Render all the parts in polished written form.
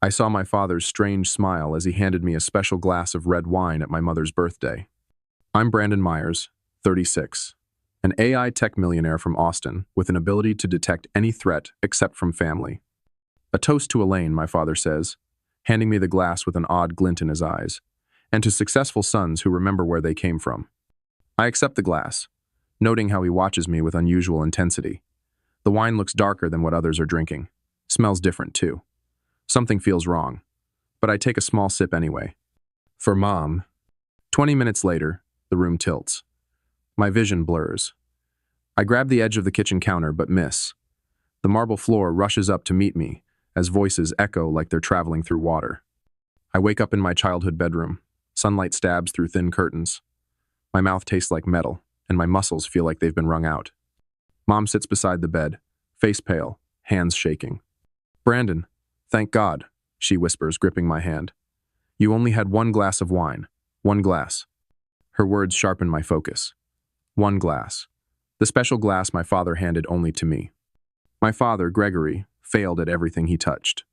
I saw my father's strange smile as he handed me a special glass of red wine at my mother's birthday. I'm Brandon Myers, 36, an AI tech millionaire from Austin with an ability to detect any threat except from family. A toast to Elaine, my father says, handing me the glass with an odd glint in his eyes, and to successful sons who remember where they came from. I accept the glass, noting how he watches me with unusual intensity. The wine looks darker than what others are drinking. Smells different, too. Something feels wrong, but I take a small sip anyway. For Mom. 20 minutes later, the room tilts. My vision blurs. I grab the edge of the kitchen counter, but miss. The marble floor rushes up to meet me, as voices echo like they're traveling through water. I wake up in my childhood bedroom. Sunlight stabs through thin curtains. My mouth tastes like metal, and my muscles feel like they've been wrung out. Mom sits beside the bed, face pale, hands shaking. "Brandon, thank God," she whispers, gripping my hand. "You only had one glass of wine. One glass." Her words sharpen my focus. One glass. The special glass my father handed only to me. My father, Gregory, failed at everything he touched.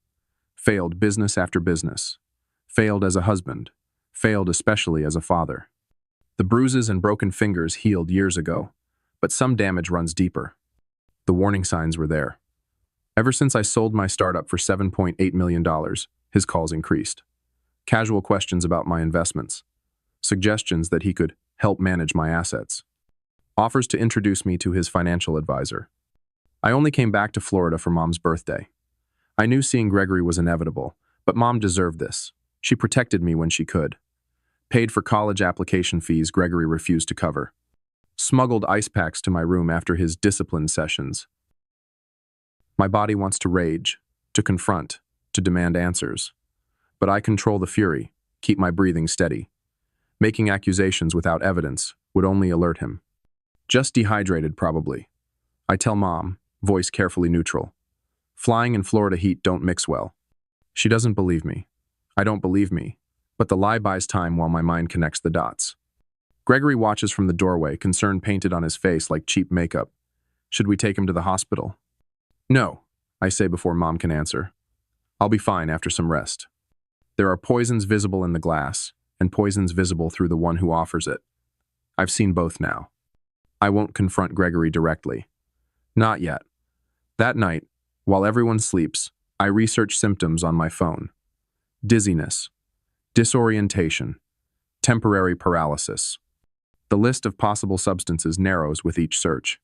Failed business after business. Failed as a husband. Failed especially as a father. The bruises and broken fingers healed years ago, but some damage runs deeper. The warning signs were there. Ever since I sold my startup for $7.8 million, his calls increased. Casual questions about my investments. Suggestions that he could help manage my assets. Offers to introduce me to his financial advisor. I only came back to Florida for Mom's birthday. I knew seeing Gregory was inevitable, but Mom deserved this. She protected me when she could. Paid for college application fees Gregory refused to cover. Smuggled ice packs to my room after his discipline sessions. My body wants to rage, to confront, to demand answers. But I control the fury, keep my breathing steady. Making accusations without evidence would only alert him. Just dehydrated, probably. I tell Mom, voice carefully neutral. Flying in Florida heat don't mix well. She doesn't believe me. I don't believe me, but the lie buys time while my mind connects the dots. Gregory watches from the doorway, concern painted on his face like cheap makeup. Should we take him to the hospital? No, I say before Mom can answer. I'll be fine after some rest. There are poisons visible in the glass, and poisons visible through the one who offers it. I've seen both now. I won't confront Gregory directly. Not yet. That night, while everyone sleeps, I research symptoms on my phone. Dizziness, disorientation, temporary paralysis. The list of possible substances narrows with each search.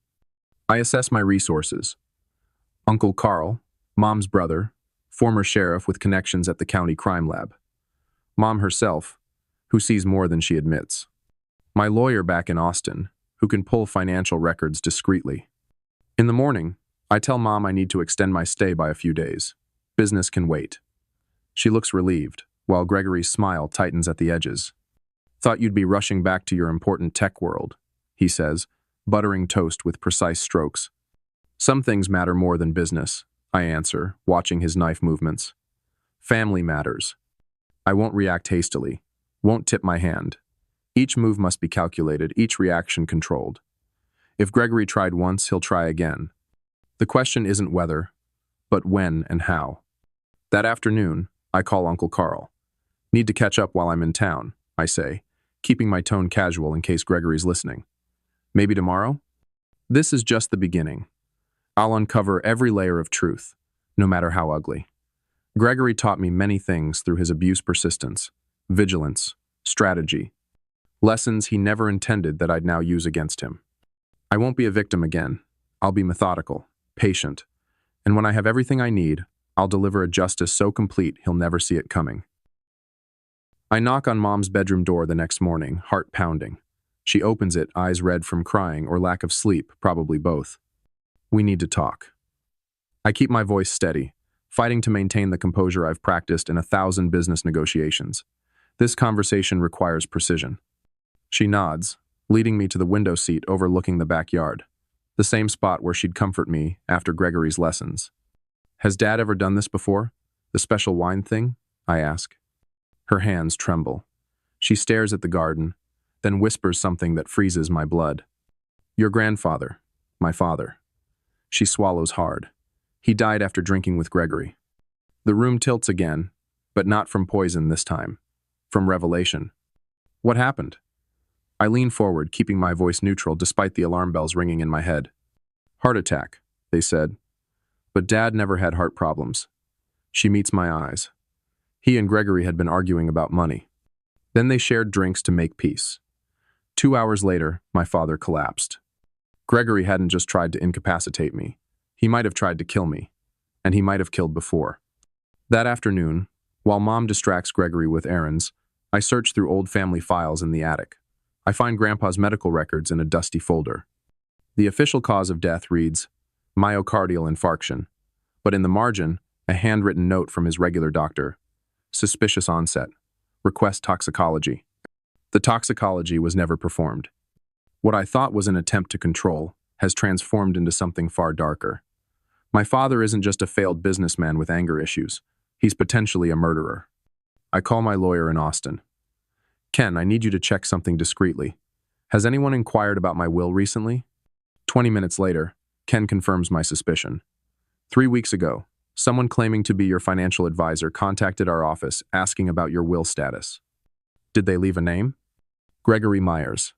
I assess my resources. Uncle Carl, Mom's brother, former sheriff with connections at the county crime lab. Mom herself, who sees more than she admits. My lawyer back in Austin, who can pull financial records discreetly. In the morning, I tell Mom I need to extend my stay by a few days. Business can wait. She looks relieved, while Gregory's smile tightens at the edges. "Thought you'd be rushing back to your important tech world," he says, buttering toast with precise strokes. "Some things matter more than business," I answer, watching his knife movements. "Family matters." I won't react hastily, won't tip my hand. Each move must be calculated, each reaction controlled. If Gregory tried once, he'll try again. The question isn't whether, but when and how. That afternoon, I call Uncle Carl. "Need to catch up while I'm in town," I say, keeping my tone casual in case Gregory's listening. "Maybe tomorrow?" This is just the beginning. I'll uncover every layer of truth, no matter how ugly. Gregory taught me many things through his abuse persistence, vigilance, strategy. Lessons he never intended that I'd now use against him. I won't be a victim again. I'll be methodical, patient, and when I have everything I need, I'll deliver a justice so complete he'll never see it coming. I knock on Mom's bedroom door the next morning, heart pounding. She opens it, eyes red from crying or lack of sleep, probably both. "We need to talk." I keep my voice steady, fighting to maintain the composure I've practiced in 1,000 business negotiations. This conversation requires precision. She nods, leading me to the window seat overlooking the backyard, the same spot where she'd comfort me after Gregory's lessons. "Has Dad ever done this before? The special wine thing?" I ask. Her hands tremble. She stares at the garden, then whispers something that freezes my blood. "Your grandfather, my father." She swallows hard. "He died after drinking with Gregory." The room tilts again, But not from poison this time. From revelation. What happened? I lean forward, keeping my voice neutral despite the alarm bells ringing in my head. Heart attack, they said. But Dad never had heart problems. She meets my eyes. He and Gregory had been arguing about money. Then they shared drinks to make peace. 2 hours later, my father collapsed. Gregory hadn't just tried to incapacitate me. He might have tried to kill me. And he might have killed before. That afternoon, while Mom distracts Gregory with errands, I search through old family files in the attic. I find Grandpa's medical records in a dusty folder. The official cause of death reads, myocardial infarction, but in the margin, a handwritten note from his regular doctor. Suspicious onset. Request toxicology. The toxicology was never performed. What I thought was an attempt to control has transformed into something far darker. My father isn't just a failed businessman with anger issues. He's potentially a murderer. I call my lawyer in Austin. Ken, I need you to check something discreetly. Has anyone inquired about my will recently? 20 minutes later, Ken confirms my suspicion. 3 weeks ago, someone claiming to be your financial advisor contacted our office asking about your will status. Did they leave a name? Gregory Myers.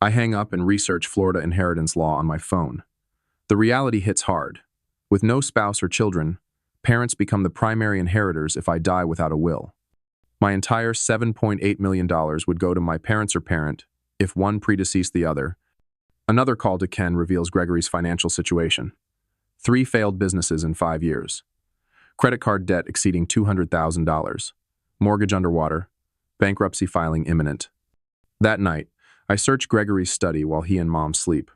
I hang up and research Florida inheritance law on my phone. The reality hits hard. With no spouse or children, parents become the primary inheritors if I die without a will. My entire $7.8 million would go to my parents or parent if one predeceased the other. Another call to Ken reveals Gregory's financial situation. 3 failed businesses in 5 years. Credit card debt exceeding $200,000. Mortgage underwater. Bankruptcy filing imminent. That night, I search Gregory's study while he and Mom sleep.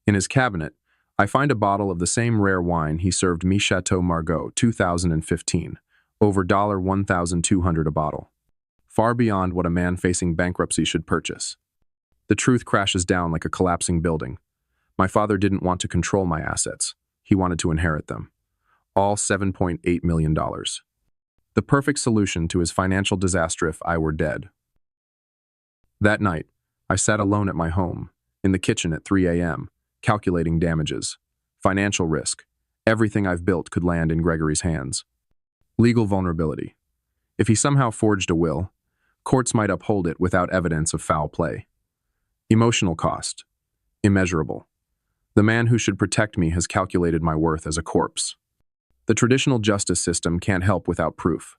In his cabinet, I find a bottle of the same rare wine he served me, Chateau Margaux, 2015, over $1,200 a bottle. Far beyond what a man facing bankruptcy should purchase. The truth crashes down like a collapsing building. My father didn't want to control my assets. He wanted to inherit them. All $7.8 million. The perfect solution to his financial disaster if I were dead. That night, I sat alone at my home, in the kitchen at 3 a.m., calculating damages, financial risk. Everything I've built could land in Gregory's hands. Legal vulnerability. If he somehow forged a will, courts might uphold it without evidence of foul play. Emotional cost. Immeasurable. The man who should protect me has calculated my worth as a corpse. The traditional justice system can't help without proof.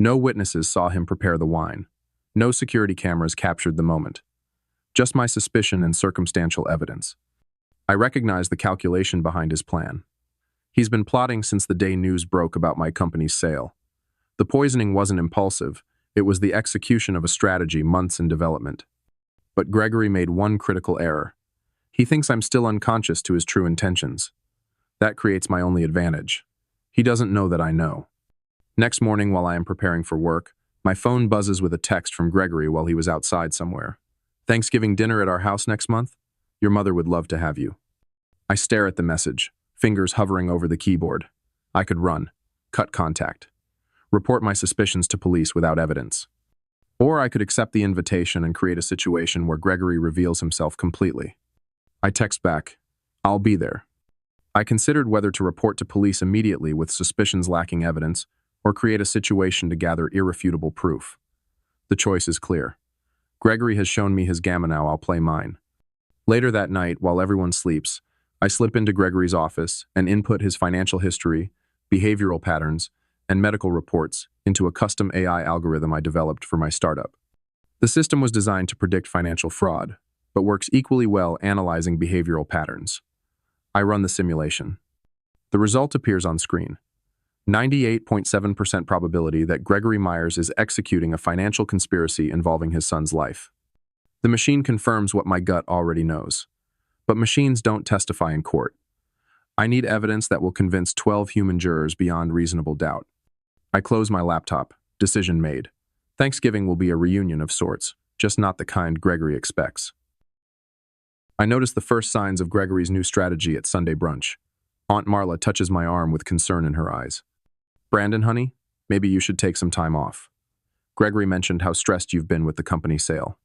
No witnesses saw him prepare the wine. No security cameras captured the moment. Just my suspicion and circumstantial evidence. I recognize the calculation behind his plan. He's been plotting since the day news broke about my company's sale. The poisoning wasn't impulsive. It was the execution of a strategy months in development. But Gregory made one critical error. He thinks I'm still unconscious to his true intentions. That creates my only advantage. He doesn't know that I know. Next morning, while I am preparing for work, my phone buzzes with a text from Gregory while he was outside somewhere. Thanksgiving dinner at our house next month? Your mother would love to have you. I stare at the message, fingers hovering over the keyboard. I could run, cut contact, report my suspicions to police without evidence. Or I could accept the invitation and create a situation where Gregory reveals himself completely. I text back, I'll be there. I considered whether to report to police immediately with suspicions lacking evidence or create a situation to gather irrefutable proof. The choice is clear. Gregory has shown me his gamma, now I'll play mine. Later that night, while everyone sleeps, I slip into Gregory's office and input his financial history, behavioral patterns, and medical reports into a custom AI algorithm I developed for my startup. The system was designed to predict financial fraud, but works equally well analyzing behavioral patterns. I run the simulation. The result appears on screen. 98.7% probability that Gregory Myers is executing a financial conspiracy involving his son's life. The machine confirms what my gut already knows. But machines don't testify in court. I need evidence that will convince 12 human jurors beyond reasonable doubt. I close my laptop. Decision made. Thanksgiving will be a reunion of sorts, just not the kind Gregory expects. I notice the first signs of Gregory's new strategy at Sunday brunch. Aunt Marla touches my arm with concern in her eyes. Brandon, honey, maybe you should take some time off. Gregory mentioned how stressed you've been with the company sale.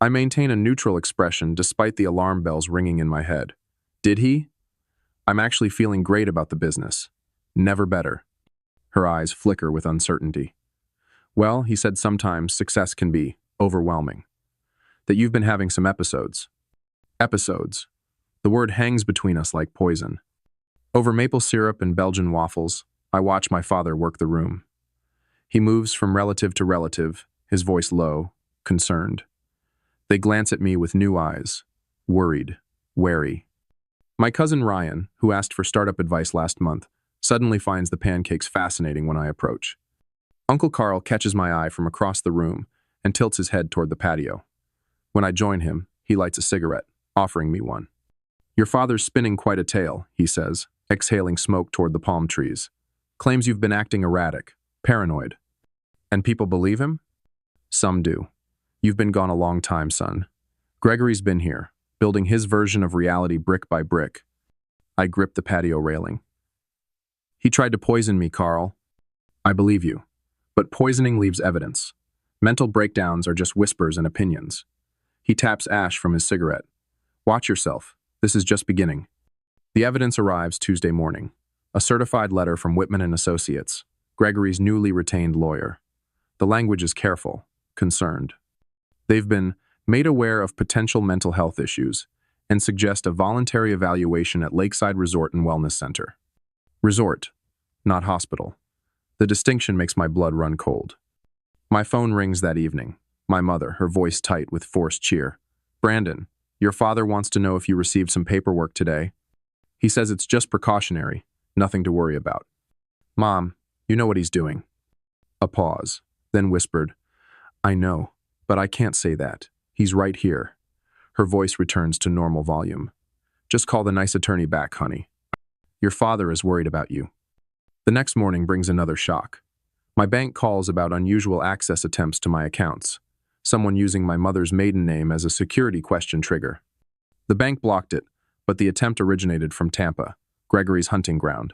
I maintain a neutral expression despite the alarm bells ringing in my head. Did he? I'm actually feeling great about the business. Never better. Her eyes flicker with uncertainty. Well, he said sometimes success can be overwhelming. That you've been having some episodes. Episodes. The word hangs between us like poison. Over maple syrup and Belgian waffles, I watch my father work the room. He moves from relative to relative, his voice low, concerned. They glance at me with new eyes, worried, wary. My cousin Ryan, who asked for startup advice last month, suddenly finds the pancakes fascinating when I approach. Uncle Carl catches my eye from across the room and tilts his head toward the patio. When I join him, he lights a cigarette, offering me one. Your father's spinning quite a tale, he says, exhaling smoke toward the palm trees. Claims you've been acting erratic, paranoid. And people believe him? Some do. You've been gone a long time, son. Gregory's been here, building his version of reality brick by brick. I grip the patio railing. He tried to poison me, Carl. I believe you. But poisoning leaves evidence. Mental breakdowns are just whispers and opinions. He taps ash from his cigarette. Watch yourself. This is just beginning. The evidence arrives Tuesday morning. A certified letter from Whitman and Associates, Gregory's newly retained lawyer. The language is careful, concerned. They've been made aware of potential mental health issues and suggest a voluntary evaluation at Lakeside Resort and Wellness Center. Resort, not hospital. The distinction makes my blood run cold. My phone rings that evening. My mother, her voice tight with forced cheer. Brandon, your father wants to know if you received some paperwork today. He says it's just precautionary, nothing to worry about. Mom, you know what he's doing. A pause, then whispered, I know, but I can't say that. He's right here. Her voice returns to normal volume. Just call the nice attorney back, honey. Your father is worried about you. The next morning brings another shock. My bank calls about unusual access attempts to my accounts. Someone using my mother's maiden name as a security question trigger. The bank blocked it, but the attempt originated from Tampa, Gregory's hunting ground.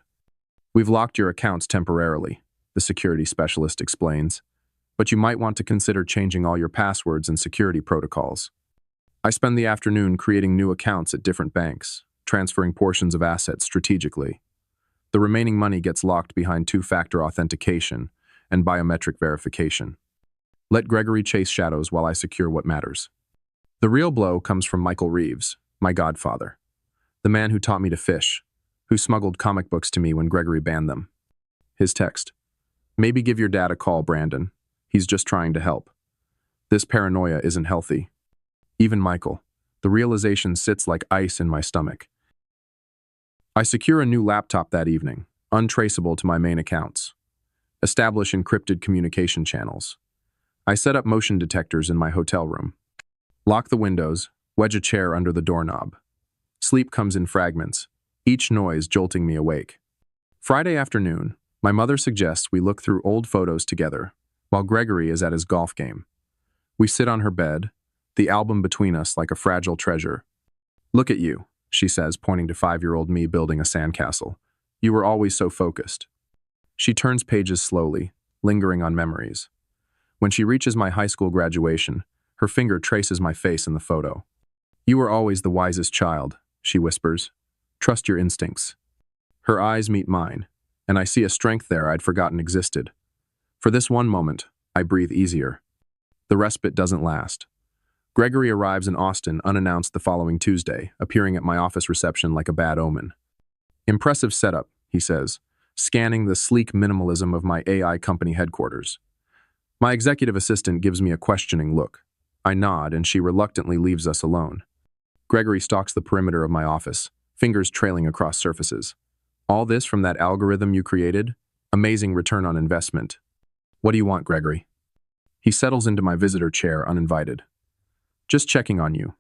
We've locked your accounts temporarily, the security specialist explains, but you might want to consider changing all your passwords and security protocols. I spend the afternoon creating new accounts at different banks, transferring portions of assets strategically. The remaining money gets locked behind two-factor authentication and biometric verification. Let Gregory chase shadows while I secure what matters. The real blow comes from Michael Reeves, my godfather, the man who taught me to fish, who smuggled comic books to me when Gregory banned them. His text, maybe give your dad a call, Brandon. He's just trying to help. This paranoia isn't healthy. Even Michael, the realization sits like ice in my stomach. I secure a new laptop that evening, untraceable to my main accounts. Establish encrypted communication channels. I set up motion detectors in my hotel room. Lock the windows, wedge a chair under the doorknob. Sleep comes in fragments, each noise jolting me awake. Friday afternoon, my mother suggests we look through old photos together, while Gregory is at his golf game. We sit on her bed, the album between us like a fragile treasure. Look at you, she says, pointing to 5-year-old me building a sandcastle. You were always so focused. She turns pages slowly, lingering on memories. When she reaches my high school graduation, her finger traces my face in the photo. You were always the wisest child, she whispers. Trust your instincts. Her eyes meet mine, and I see a strength there I'd forgotten existed. For this one moment, I breathe easier. The respite doesn't last. Gregory arrives in Austin unannounced the following Tuesday, appearing at my office reception like a bad omen. Impressive setup, he says, scanning the sleek minimalism of my AI company headquarters. My executive assistant gives me a questioning look. I nod, and she reluctantly leaves us alone. Gregory stalks the perimeter of my office, fingers trailing across surfaces. All this from that algorithm you created? Amazing return on investment. What do you want, Gregory? He settles into my visitor chair uninvited. Just checking on you.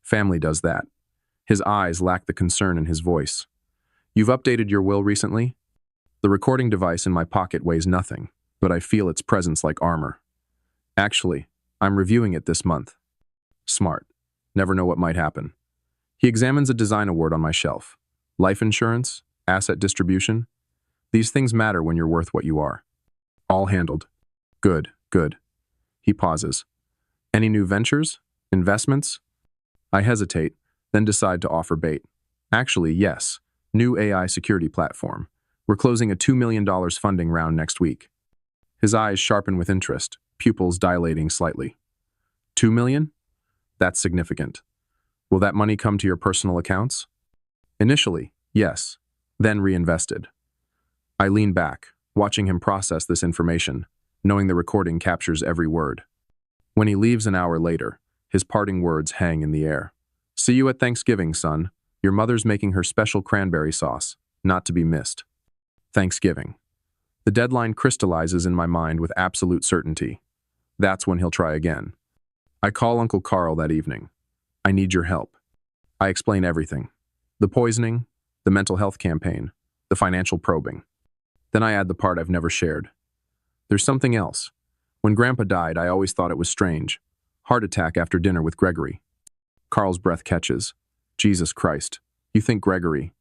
Family does that. His eyes lack the concern in his voice. You've updated your will recently? The recording device in my pocket weighs nothing, but I feel its presence like armor. Actually, I'm reviewing it this month. Smart. Never know what might happen. He examines a design award on my shelf. Life insurance? Asset distribution? These things matter when you're worth what you are. All handled. Good, good. He pauses. Any new ventures? Investments? I hesitate, then decide to offer bait. Actually, yes. New AI security platform. We're closing a $2 million funding round next week. His eyes sharpen with interest, pupils dilating slightly. 2 million? That's significant. Will that money come to your personal accounts? Initially, yes, then reinvested. I lean back, watching him process this information, knowing the recording captures every word. When he leaves an hour later, his parting words hang in the air. See you at Thanksgiving, son. Your mother's making her special cranberry sauce, not to be missed. Thanksgiving. The deadline crystallizes in my mind with absolute certainty. That's when he'll try again. I call Uncle Carl that evening. I need your help. I explain everything. The poisoning, the mental health campaign, the financial probing. Then I add the part I've never shared. There's something else. When Grandpa died, I always thought it was strange. Heart attack after dinner with Gregory. Carl's breath catches. Jesus Christ. You think Gregory?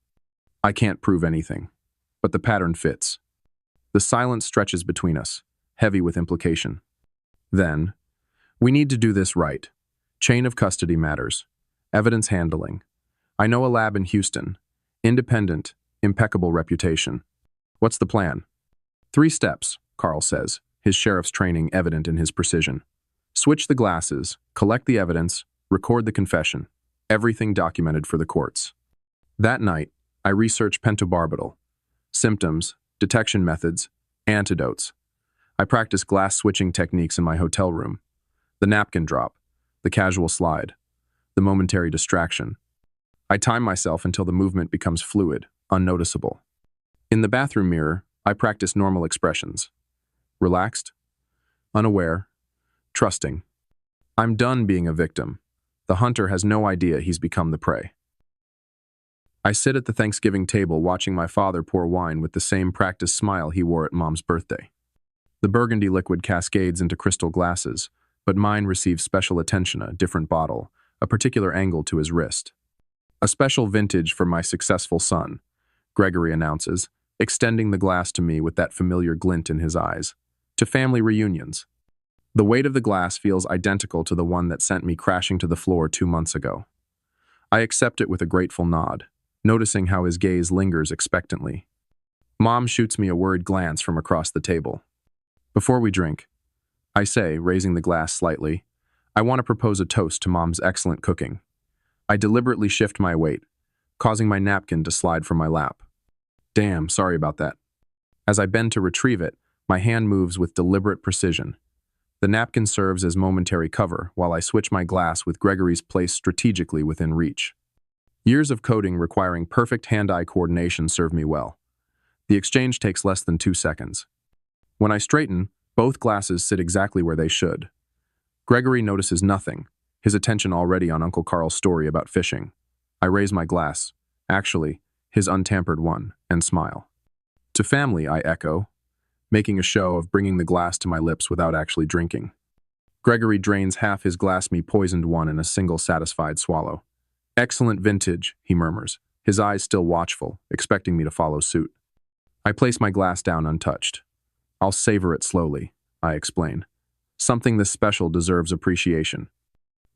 I can't prove anything. But the pattern fits. The silence stretches between us, heavy with implication. Then, we need to do this right. Chain of custody matters. Evidence handling. I know a lab in Houston. Independent, impeccable reputation. What's the plan? 3 steps, Carl says, his sheriff's training evident in his precision. Switch the glasses, collect the evidence, record the confession. Everything documented for the courts. That night, I research pentobarbital. Symptoms, detection methods, antidotes. I practice glass switching techniques in my hotel room. The napkin drop, the casual slide, the momentary distraction. I time myself until the movement becomes fluid, unnoticeable. In the bathroom mirror, I practice normal expressions. Relaxed, unaware, trusting. I'm done being a victim. The hunter has no idea he's become the prey. I sit at the Thanksgiving table watching my father pour wine with the same practiced smile he wore at Mom's birthday. The burgundy liquid cascades into crystal glasses, but mine receives special attention, a different bottle, a particular angle to his wrist. A special vintage for my successful son, Gregory announces, extending the glass to me with that familiar glint in his eyes. To family reunions. The weight of the glass feels identical to the one that sent me crashing to the floor 2 months ago. I accept it with a grateful nod, noticing how his gaze lingers expectantly. Mom shoots me a worried glance from across the table. Before we drink, I say, raising the glass slightly, I want to propose a toast to Mom's excellent cooking. I deliberately shift my weight, causing my napkin to slide from my lap. Damn, sorry about that. As I bend to retrieve it, my hand moves with deliberate precision. The napkin serves as momentary cover while I switch my glass with Gregory's placed strategically within reach. Years of coding requiring perfect hand-eye coordination serve me well. The exchange takes less than 2 seconds. When I straighten, both glasses sit exactly where they should. Gregory notices nothing, his attention already on Uncle Carl's story about fishing. I raise my glass, actually, his untampered one, and smile. To family, I echo, making a show of bringing the glass to my lips without actually drinking. Gregory drains half his glass me poisoned one in a single satisfied swallow. Excellent vintage, he murmurs, his eyes still watchful, expecting me to follow suit. I place my glass down untouched. I'll savor it slowly, I explain. Something this special deserves appreciation.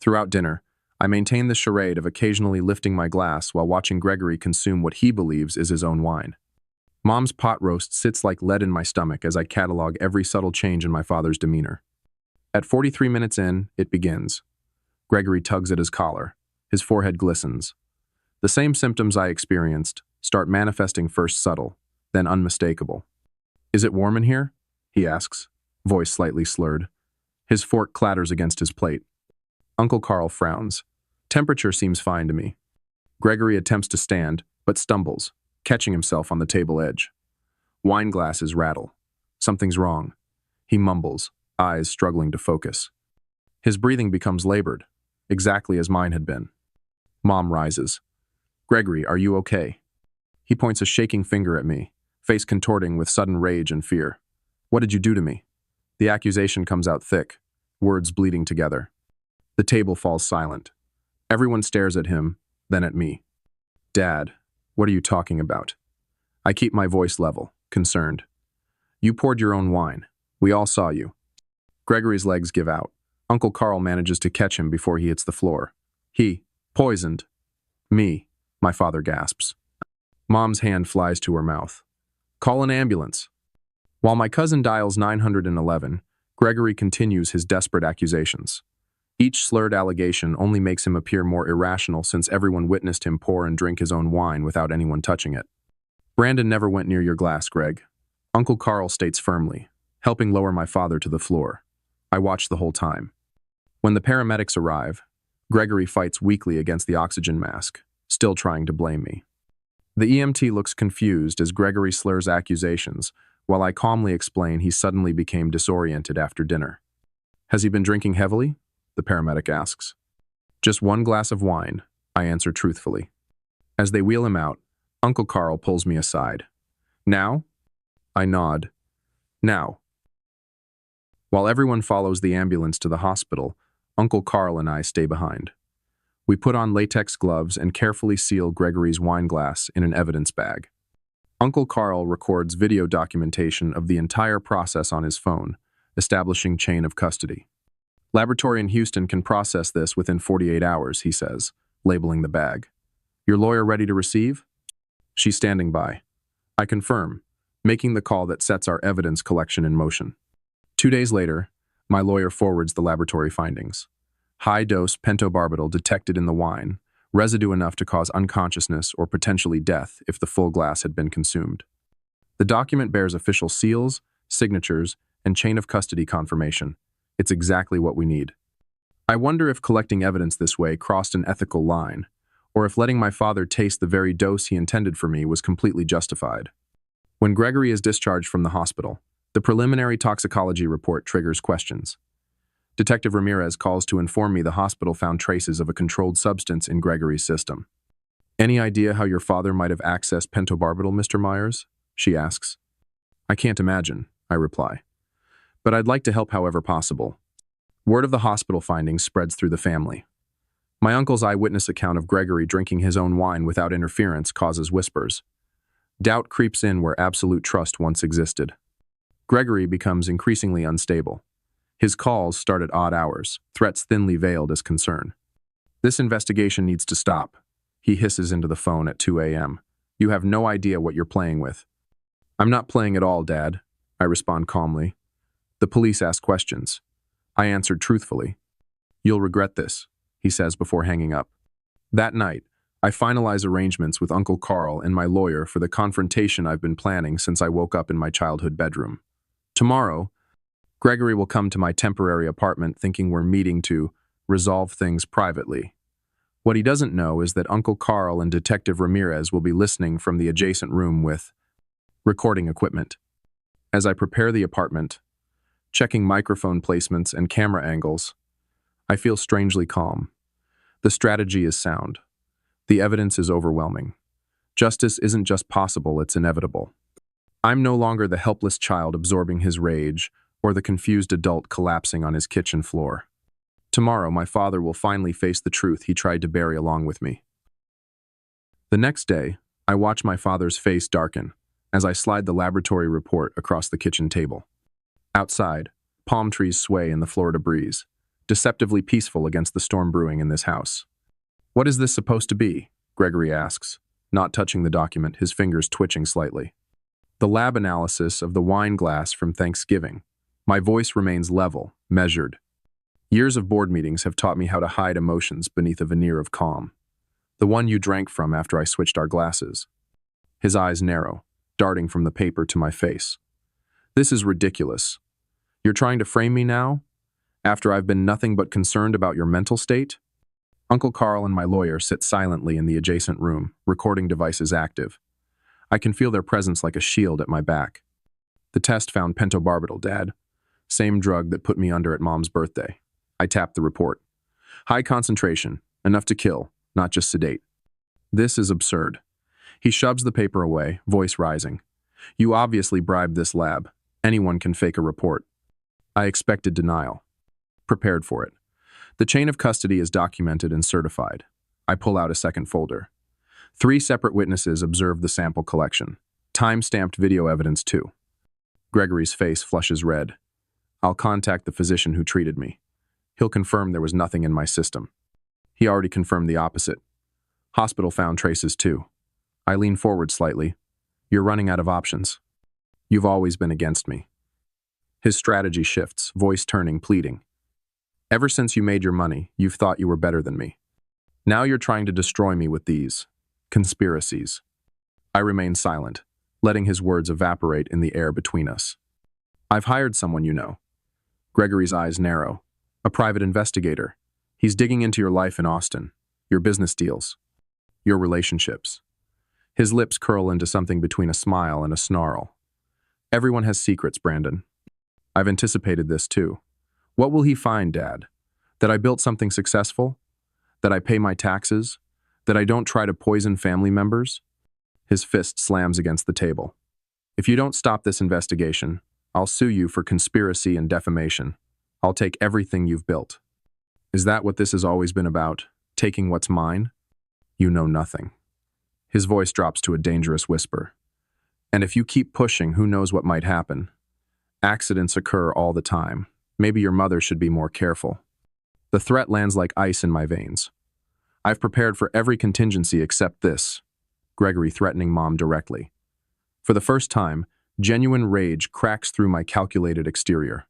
Throughout dinner, I maintain the charade of occasionally lifting my glass while watching Gregory consume what he believes is his own wine. Mom's pot roast sits like lead in my stomach as I catalog every subtle change in my father's demeanor. At 43 minutes in, it begins. Gregory tugs at his collar. His forehead glistens. The same symptoms I experienced start manifesting first subtle, then unmistakable. Is it warm in here? He asks, voice slightly slurred. His fork clatters against his plate. Uncle Carl frowns. Temperature seems fine to me. Gregory attempts to stand, but stumbles, catching himself on the table edge. Wine glasses rattle. Something's wrong. He mumbles, eyes struggling to focus. His breathing becomes labored, exactly as mine had been. Mom rises. Gregory, are you okay? He points a shaking finger at me, face contorting with sudden rage and fear. What did you do to me? The accusation comes out thick, words bleeding together. The table falls silent. Everyone stares at him, then at me. Dad, what are you talking about? I keep my voice level, concerned. You poured your own wine. We all saw you. Gregory's legs give out. Uncle Carl manages to catch him before he hits the floor. He, poisoned. Me, my father gasps. Mom's hand flies to her mouth. Call an ambulance. While my cousin dials 911, Gregory continues his desperate accusations. Each slurred allegation only makes him appear more irrational since everyone witnessed him pour and drink his own wine without anyone touching it. Brandon never went near your glass, Greg. Uncle Carl states firmly, helping lower my father to the floor. I watched the whole time. When the paramedics arrive, Gregory fights weakly against the oxygen mask, still trying to blame me. The EMT looks confused as Gregory slurs accusations, while I calmly explain he suddenly became disoriented after dinner. Has he been drinking heavily? The paramedic asks. Just one glass of wine, I answer truthfully. As they wheel him out, Uncle Carl pulls me aside. Now? I nod. Now. While everyone follows the ambulance to the hospital, Uncle Carl and I stay behind. We put on latex gloves and carefully seal Gregory's wine glass in an evidence bag. Uncle Carl records video documentation of the entire process on his phone, establishing chain of custody. Laboratory in Houston can process this within 48 hours, he says, labeling the bag. Your lawyer ready to receive? She's standing by. I confirm, making the call that sets our evidence collection in motion. 2 days later, my lawyer forwards the laboratory findings. High-dose pentobarbital detected in the wine, residue enough to cause unconsciousness or potentially death if the full glass had been consumed. The document bears official seals, signatures, and chain of custody confirmation. It's exactly what we need. I wonder if collecting evidence this way crossed an ethical line, or if letting my father taste the very dose he intended for me was completely justified. When Gregory is discharged from the hospital, the preliminary toxicology report triggers questions. Detective Ramirez calls to inform me the hospital found traces of a controlled substance in Gregory's system. Any idea how your father might have accessed pentobarbital, Mr. Myers? She asks. I can't imagine, I reply. But I'd like to help however possible. Word of the hospital findings spreads through the family. My uncle's eyewitness account of Gregory drinking his own wine without interference causes whispers. Doubt creeps in where absolute trust once existed. Gregory becomes increasingly unstable. His calls start at odd hours, threats thinly veiled as concern. This investigation needs to stop, he hisses into the phone at 2 a.m. You have no idea what you're playing with. I'm not playing at all, Dad, I respond calmly. The police ask questions. I answered truthfully. You'll regret this, he says before hanging up. That night, I finalize arrangements with Uncle Carl and my lawyer for the confrontation I've been planning since I woke up in my childhood bedroom. Tomorrow, Gregory will come to my temporary apartment thinking we're meeting to resolve things privately. What he doesn't know is that Uncle Carl and Detective Ramirez will be listening from the adjacent room with recording equipment. As I prepare the apartment, checking microphone placements and camera angles, I feel strangely calm. The strategy is sound. The evidence is overwhelming. Justice isn't just possible, it's inevitable. I'm no longer the helpless child absorbing his rage or the confused adult collapsing on his kitchen floor. Tomorrow, my father will finally face the truth he tried to bury along with me. The next day, I watch my father's face darken as I slide the laboratory report across the kitchen table. Outside, palm trees sway in the Florida breeze, deceptively peaceful against the storm brewing in this house. What is this supposed to be? Gregory asks, not touching the document, his fingers twitching slightly. The lab analysis of the wine glass from Thanksgiving. My voice remains level, measured. Years of board meetings have taught me how to hide emotions beneath a veneer of calm. The one you drank from after I switched our glasses. His eyes narrow, darting from the paper to my face. This is ridiculous. You're trying to frame me now? After I've been nothing but concerned about your mental state? Uncle Carl and my lawyer sit silently in the adjacent room, recording devices active. I can feel their presence like a shield at my back. The test found pentobarbital, Dad. Same drug that put me under at Mom's birthday. I tapped the report. High concentration, enough to kill, not just sedate. This is absurd. He shoves the paper away, voice rising. You obviously bribed this lab. Anyone can fake a report. I expected denial. Prepared for it. The chain of custody is documented and certified. I pull out a second folder. 3 separate witnesses observed the sample collection. Time-stamped video evidence too. Gregory's face flushes red. I'll contact the physician who treated me. He'll confirm there was nothing in my system. He already confirmed the opposite. Hospital found traces too. I lean forward slightly. You're running out of options. You've always been against me. His strategy shifts, voice turning, pleading. Ever since you made your money, you've thought you were better than me. Now you're trying to destroy me with these conspiracies. I remain silent, letting his words evaporate in the air between us. I've hired someone you know. Gregory's eyes narrow. A private investigator. He's digging into your life in Austin, your business deals, your relationships. His lips curl into something between a smile and a snarl. Everyone has secrets, Brandon. I've anticipated this too. What will he find, Dad? That I built something successful? That I pay my taxes? That I don't try to poison family members? His fist slams against the table. If you don't stop this investigation, I'll sue you for conspiracy and defamation. I'll take everything you've built. Is that what this has always been about? Taking what's mine? You know nothing. His voice drops to a dangerous whisper. And if you keep pushing, who knows what might happen? Accidents occur all the time. Maybe your mother should be more careful. The threat lands like ice in my veins. I've prepared for every contingency except this. Gregory threatening Mom directly. For the first time, genuine rage cracks through my calculated exterior.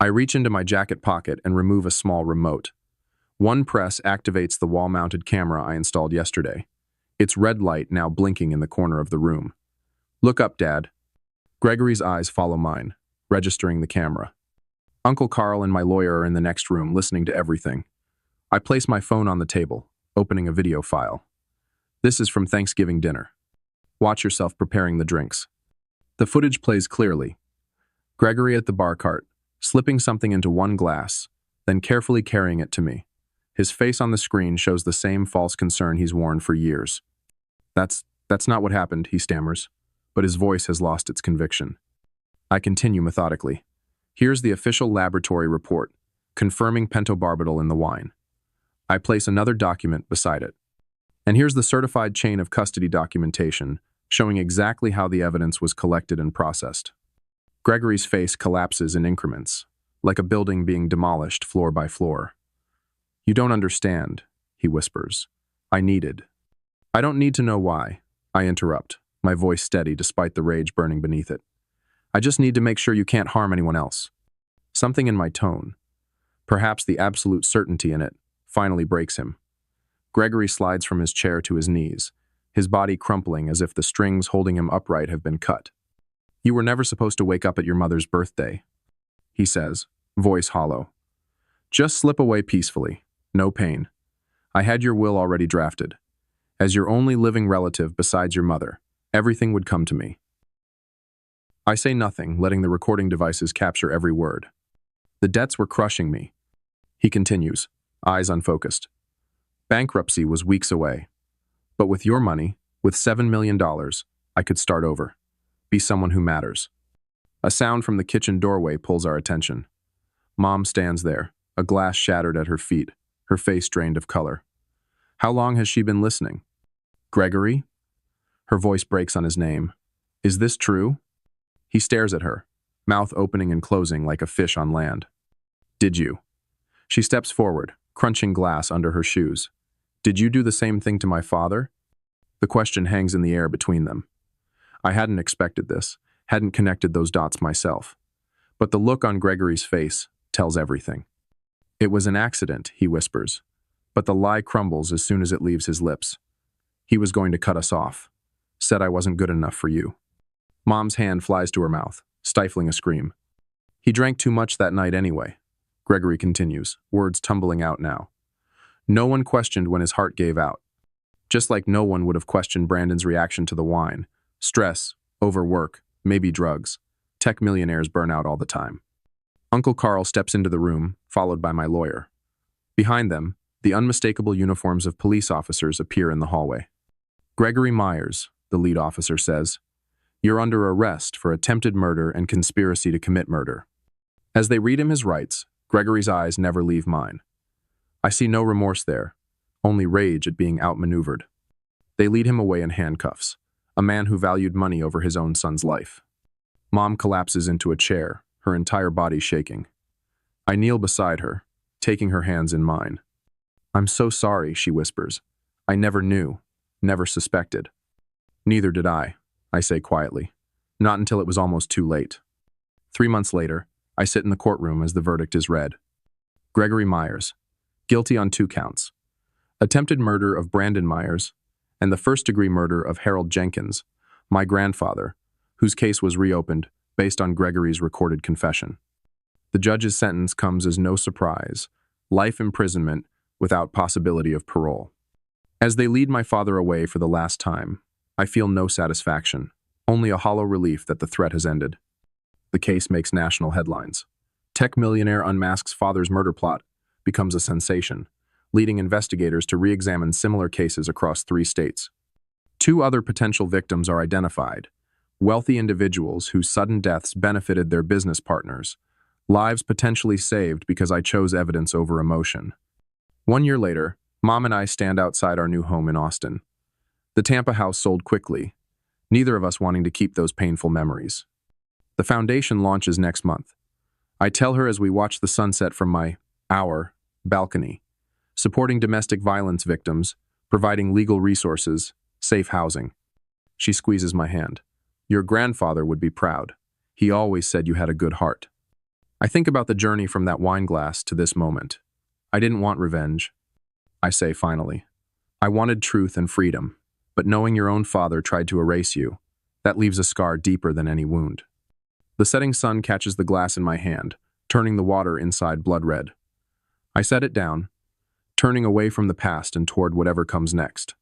I reach into my jacket pocket and remove a small remote. One press activates the wall-mounted camera I installed yesterday. Its red light now blinking in the corner of the room. Look up, Dad. Gregory's eyes follow mine, registering the camera. Uncle Carl and my lawyer are in the next room, listening to everything. I place my phone on the table, opening a video file. This is from Thanksgiving dinner. Watch yourself preparing the drinks. The footage plays clearly. Gregory at the bar cart, slipping something into one glass, then carefully carrying it to me. His face on the screen shows the same false concern he's worn for years. That's not what happened, he stammers, but his voice has lost its conviction. I continue methodically. Here's the official laboratory report, confirming pentobarbital in the wine. I place another document beside it. And here's the certified chain of custody documentation, showing exactly how the evidence was collected and processed. Gregory's face collapses in increments, like a building being demolished floor by floor. You don't understand, he whispers. I don't need to know why, I interrupt, my voice steady despite the rage burning beneath it. I just need to make sure you can't harm anyone else. Something in my tone, perhaps the absolute certainty in it, finally breaks him. Gregory slides from his chair to his knees, his body crumpling as if the strings holding him upright have been cut. You were never supposed to wake up at your mother's birthday, he says, voice hollow. Just slip away peacefully, no pain. I had your will already drafted. As your only living relative besides your mother, everything would come to me. I say nothing, letting the recording devices capture every word. The debts were crushing me. He continues, eyes unfocused. Bankruptcy was weeks away. But with your money, with $7 million, I could start over. Be someone who matters. A sound from the kitchen doorway pulls our attention. Mom stands there, a glass shattered at her feet, her face drained of color. How long has she been listening? Gregory? Her voice breaks on his name. Is this true? He stares at her, mouth opening and closing like a fish on land. Did you? She steps forward, crunching glass under her shoes. Did you do the same thing to my father? The question hangs in the air between them. I hadn't expected this, hadn't connected those dots myself. But the look on Gregory's face tells everything. It was an accident, he whispers, but the lie crumbles as soon as it leaves his lips. He was going to cut us off. Said I wasn't good enough for you. Mom's hand flies to her mouth, stifling a scream. He drank too much that night anyway. Gregory continues, words tumbling out now. No one questioned when his heart gave out. Just like no one would have questioned Brandon's reaction to the wine. Stress, overwork, maybe drugs. Tech millionaires burn out all the time. Uncle Carl steps into the room, followed by my lawyer. Behind them, the unmistakable uniforms of police officers appear in the hallway. Gregory Myers, the lead officer says, you're under arrest for attempted murder and conspiracy to commit murder. As they read him his rights, Gregory's eyes never leave mine. I see no remorse there, only rage at being outmaneuvered. They lead him away in handcuffs, a man who valued money over his own son's life. Mom collapses into a chair, her entire body shaking. I kneel beside her, taking her hands in mine. I'm so sorry, she whispers. I never knew, never suspected. Neither did I say quietly. Not until it was almost too late. 3 months later, I sit in the courtroom as the verdict is read. Gregory Myers, guilty on 2 counts. Attempted murder of Brandon Myers and the first-degree murder of Harold Jenkins, my grandfather, whose case was reopened based on Gregory's recorded confession. The judge's sentence comes as no surprise: life imprisonment without possibility of parole. As they lead my father away for the last time, I feel no satisfaction, only a hollow relief that the threat has ended. The case makes national headlines. Tech millionaire unmasks father's murder plot, becomes a sensation, leading investigators to re-examine similar cases across 3 states. 2 other potential victims are identified: wealthy individuals whose sudden deaths benefited their business partners, lives potentially saved because I chose evidence over emotion. 1 year later, Mom and I stand outside our new home in Austin. The Tampa house sold quickly, neither of us wanting to keep those painful memories. The foundation launches next month. I tell her as we watch the sunset from our balcony, supporting domestic violence victims, providing legal resources, safe housing. She squeezes my hand. Your grandfather would be proud. He always said you had a good heart. I think about the journey from that wine glass to this moment. I didn't want revenge, I say finally. I wanted truth and freedom, but knowing your own father tried to erase you, that leaves a scar deeper than any wound. The setting sun catches the glass in my hand, turning the water inside blood red. I set it down, turning away from the past and toward whatever comes next.